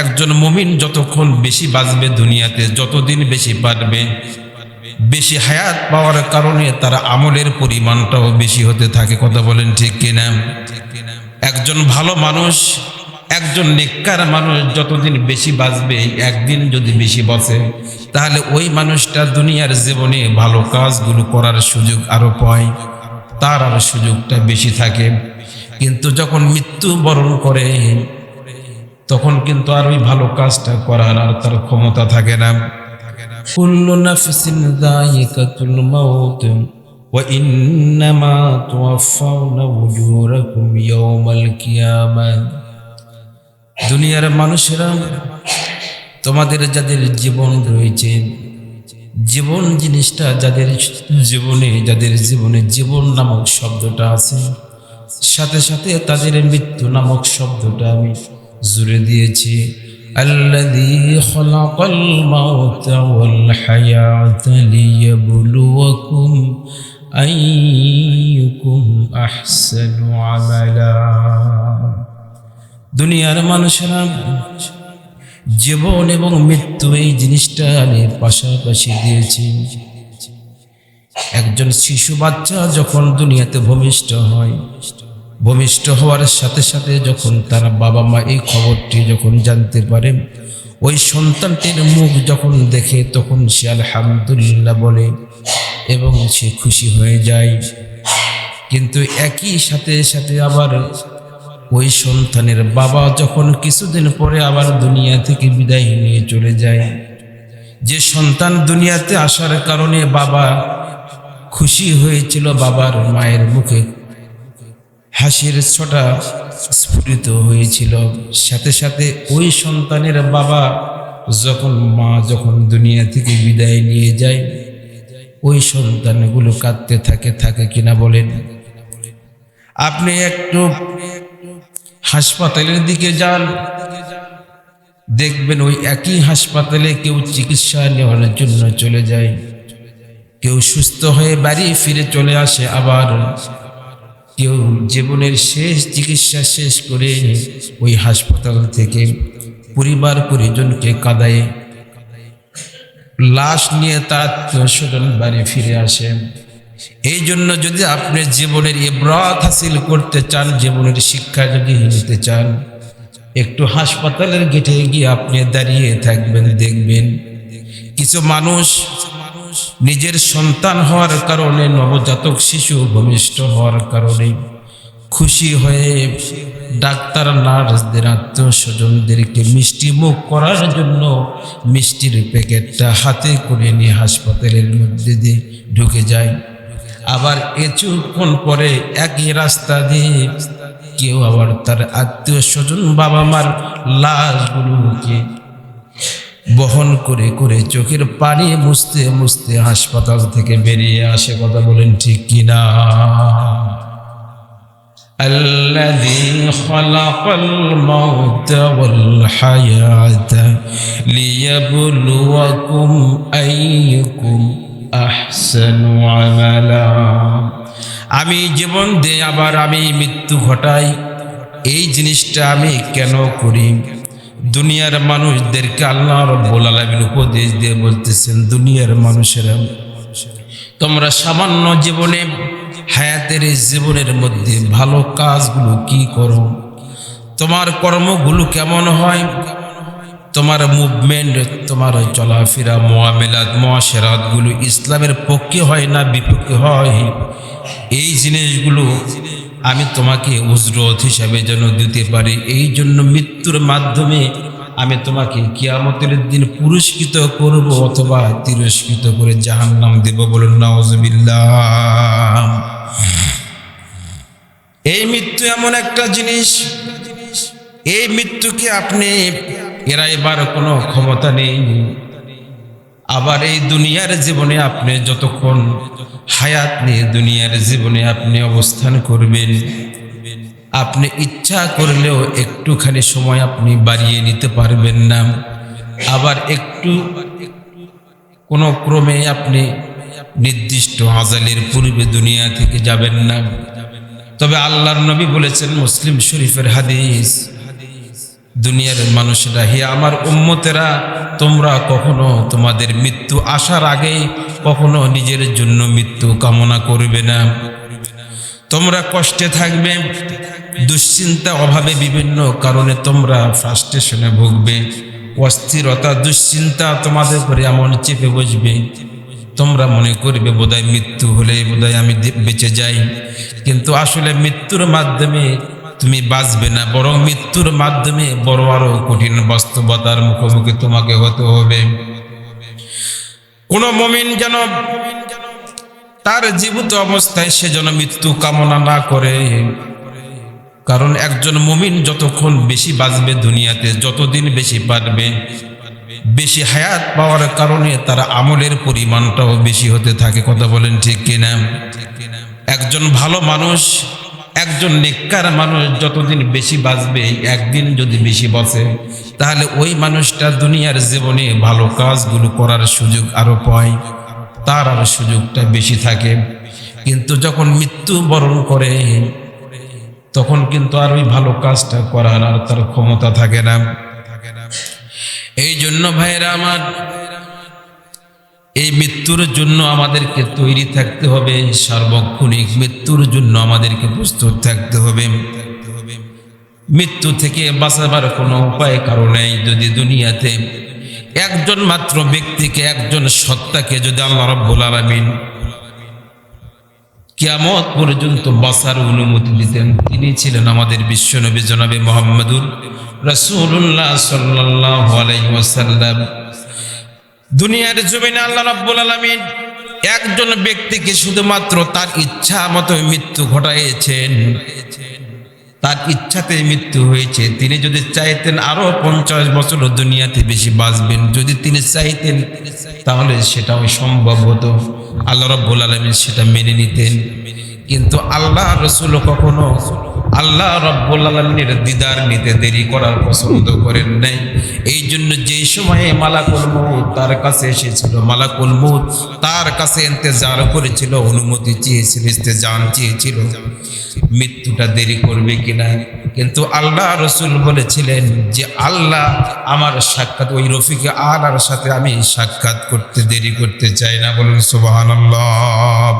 একজন মুমিন যতক্ষণ বেশি বাঁচবে দুনিয়াতে, যতদিন বেশি বাঁচবে, বেশি হায়াত পাওয়ার কারণে তার আমলের পরিমাণটাও বেশি হতে থাকে। কথা বলেন ঠিক কিনা? একজন ভালো মানুষ, একজন নেককার মানুষ যতদিন বেশি বাঁচবে, একদিন যদি বেশি বাঁচে, তাহলে ওই মানুষটা দুনিয়ার জীবনে ভালো কাজগুলো করার সুযোগ আরো পায়, তার আর সুযোগটা বেশি থাকে। কিন্তু যখন মৃত্যু বরণ করে, তখন কিন্তু আর ওই ভালো কাজটা করার আর তার ক্ষমতা থাকে না। কুল্লু নাফসিন যায়িকাতুল মাউত ওয়া ইন্নামা তুওয়াফাউনা উজুরাকুম ইয়াওমাল কিয়ামাহ। দুনিয়ার মানুষেরা, তোমাদের যাদের জীবন রয়েছে, জীবন জিনিসটা যাদের জীবনে জীবন নামক শব্দটা আছে, সাথে সাথে তাদের মৃত্যু নামক শব্দটা আমি জুড়ে দিয়েছি। আল্লাযী খালাকাল মাউতা ওয়াল হায়াতা লিয়াবলুয়াকুম আইয়ুকুম আহসানু আমালা। দুনিয়ার মানুষেরা জীবন এবং মৃত্যু এই জিনিসটা আমি পাশাপাশি দিয়েছি। একজন শিশু বাচ্চা যখন দুনিয়াতে ভূমিষ্ঠ হয়, ভূমিষ্ঠ হওয়ার সাথে সাথে যখন তার বাবা মা এই খবরটি যখন জানতে পারে, ওই সন্তানটির মুখ যখন দেখে, তখন সে আলহামদুলিল্লাহ বলে এবং সে খুশি হয়ে যায়। কিন্তু একই সাথে সাথে আবার ওই সন্তানের বাবা যখন কিছুদিন পরে আবার দুনিয়া থেকে বিদায় নিয়ে চলে যায়, যে সন্তান দুনিয়াতে আসার কারণে বাবা খুশি হয়েছিল, বাবার মায়ের মুখে হাসির ছোটা স্ফুরিত হয়েছিল, সাথে সাথে ওই সন্তানের বাবা যখন দুনিয়া থেকে বিদায় নিয়ে যায়, ওই সন্তানগুলো কাঁদতে থাকে কিনা বলেন? আপনি একটু হাসপাতালের দিকে যান, দেখবেন ওই একই হাসপাতালে কেউ চিকিৎসা নেওয়ার জন্য চলে যায়, কেউ সুস্থ হয়ে বাড়ি ফিরে চলে আসে, আবার কেউ জীবনের শেষ চিকিৎসা শেষ করে ওই হাসপাতাল থেকে পরিবার পরিজনকে কাঁদায় লাশ নিয়ে তার আত্মীয়স্বজন বাড়ি ফিরে আসে। এই জন্য যদি আপনি জীবনের ইবরাত হাসিল করতে চান, জীবনের শিক্ষা যদি নিতে চান, একটু হাসপাতালের গেটে গিয়ে আপনি দাঁড়িয়ে থাকবেন, দেখবেন কিছু মানুষ নিজের সন্তান হওয়ার কারণে, নবজাতক শিশু ভূমিষ্ঠ হওয়ার কারণে খুশি হয়ে ডাক্তার নার্সদের আত্মীয়স্বজনদেরকে মিষ্টি মুখ করার জন্য মিষ্টির প্যাকেটটা হাতে করে নিয়ে হাসপাতালের মধ্যে দিয়ে ঢুকে যায়। আবার কিছুক্ষণ পরে একই রাস্তা দিয়ে কেউ আবার তার আত্মীয়স্বজন বাবা মার লাশগুলোকে বহন করে করে চোখের পানি মুছতে মুছতে হাসপাতাল থেকে বেরিয়ে আসে। কথা বলেন ঠিক কিনা? আল্লাযী খালাকাল মাউতা ওয়াল হায়াতা লিয়াবলুয়াকুম আইয়ুকুম আহসানু আমালা। আমি জীবন দেই, আবার আমি মৃত্যু ঘটাই, এই জিনিসটা আমি কেন করি? দুনিয়ার মানুষদেরকে আল্লাহ রাব্বুল আলামিন উপদেশ দিয়ে বলতেছেন, দুনিয়ার মানুষেরা, তোমরা সামান্য জীবনে, হায়াতের জীবনের মধ্যে ভালো কাজগুলো কি করো? তোমার কর্মগুলো কেমন হয়? তোমার মুভমেন্ট, তোমার চলাফেরা, মুআমালাত, মুআশারাতগুলো ইসলামের পক্ষে হয় না বিপক্ষে হয়? এই জিনিসগুলো আমি তোমাকে উজরত হিসাবে যেন দিতে পারি, এই জন্য মৃত্যুর মাধ্যমে আমি তোমাকে কিয়ামতের দিন পুরস্কৃত করব অথবা তিরস্কৃত করে জাহান্নাম দেব। বলুন নাউজুবিল্লাহ। এই মৃত্যু এমন একটা জিনিস, এই মৃত্যুকে আপনি এড়াইবার কোনো ক্ষমতা নেই। আবার এই দুনিয়ার জীবনে আপনি যতক্ষণ হায়াত নিয়ে দুনিয়ার জীবনে আপনি অবস্থান করবেন, আপনি ইচ্ছা করলেও একটুখানি সময় আপনি বাড়িয়ে নিতে পারবেন না, আবার একটু কোনো ক্রমে আপনি নির্দিষ্ট আজালের পূর্বে দুনিয়া থেকে যাবেন না। তবে আল্লাহর নবী বলেছেন, মুসলিম শরীফের হাদিস, দুনিয়ার মানুষেরা, হে আমার উম্মতেরা, তোমরা কখনো তোমাদের মৃত্যু আসার আগে কখনো নিজের জন্য মৃত্যু কামনা করবে না। তোমরা কষ্টে থাকবে, দুশ্চিন্তা অভাবে বিভিন্ন কারণে তোমরা ফ্রাস্ট্রেশনে ভুগবে, অস্থিরতা দুশ্চিন্তা তোমাদের উপরে এমন চেপে বসবে, তোমরা মনে করবে বোধহয় মৃত্যু হলে বোধহয় আমি বেঁচে যাই। কিন্তু আসলে মৃত্যুর মাধ্যমে তুমি বাঁচবে না, বরং মৃত্যুর মাধ্যমে বড় আরো কঠিন বাস্তবতার মুখোমুখি তোমাকে হতে হবে। কোন মুমিন যেন তার জীবিত অবস্থায় সে যেন মৃত্যু কামনা না করে, কারণ একজন মুমিন যতক্ষণ বেশি বাঁচবে দুনিয়াতে, যতদিন বেশি পারবে, বেশি হায়াত পাওয়ার কারণে তার আমলের পরিমাণটাও বেশি হতে থাকে। কথা বলেন ঠিক কিনা? একজন ভালো মানুষ, একজন নেককার মানুষ যতদিন বেশি বাঁচবে, একদিন যদি বেশি বাঁচে, তাহলে ওই মানুষটা দুনিয়ার জীবনে ভালো কাজগুলো করার সুযোগ আরো পায়, তার আর সুযোগটা বেশি থাকে। কিন্তু যখন মৃত্যু বরণ করে, তখন কিন্তু আর ওই ভালো কাজটা করার আর তার ক্ষমতা থাকে না। এই জন্য ভাইরা আমার, এই মৃত্যুর জন্য আমাদেরকে তৈরি থাকতে হবে, সার্বক্ষণিক মৃত্যুর জন্য আমাদেরকে প্রস্তুত থাকতে হবে। মৃত্যু থেকে বাঁচাবার কোনো উপায় কারো নেই। যদি দুনিয়াতে একজন মাত্র ব্যক্তিকে, একজন সত্তাকে যদি আল্লাহ রাব্বুল আলামিন কিয়ামত পর্যন্ত বাঁচার অনুমতি দিতেন, তিনি ছিলেন আমাদের বিশ্বনবী জনাবে মুহাম্মদুর রাসূলুল্লাহ সাল্লাল্লাহু আলাইহি ওয়াসাল্লাম। দুনিয়ার জমিনে আল্লাহ রাব্বুল আলামিন একজন ব্যক্তিকে শুধুমাত্র তার ইচ্ছা মতো মৃত্যু ঘটাইয়েছেন, তার ইচ্ছাতে মৃত্যু হয়েছে। তিনি যদি চাইতেন আরো 50 বছর দুনিয়াতে বেশি বাঁচবেন, যদি তিনি চাইতেন তাহলে সেটাও সম্ভব হতো, আল্লাহ রাব্বুল আলামিন সেটা মেনে নিতেন। কিন্তু আল্লাহ রাসূল কখনো আল্লাহ রাব্বুল আলামিনের দিদার নিতে দেরি করার পছন্দ করেন নাই। এই জন্য যেই সময়ে মালাকুল মউত তার কাছে এসেছিল, মালাকুল মউত তার কাছে ইন্তজার করেছিল, অনুমতি চেয়েছিল, ইস্তেজান চেয়েছিল মৃত্যুটা দেরি করবে কিনা। কিন্তু আল্লাহ রাসূল বলেছিলেন যে আল্লাহ আমার সাক্ষাৎ, ওই রফিকে আলার সাথে আমি সাক্ষাৎ করতে দেরি করতে চাই না। বলুন সুবহানাল্লাহ।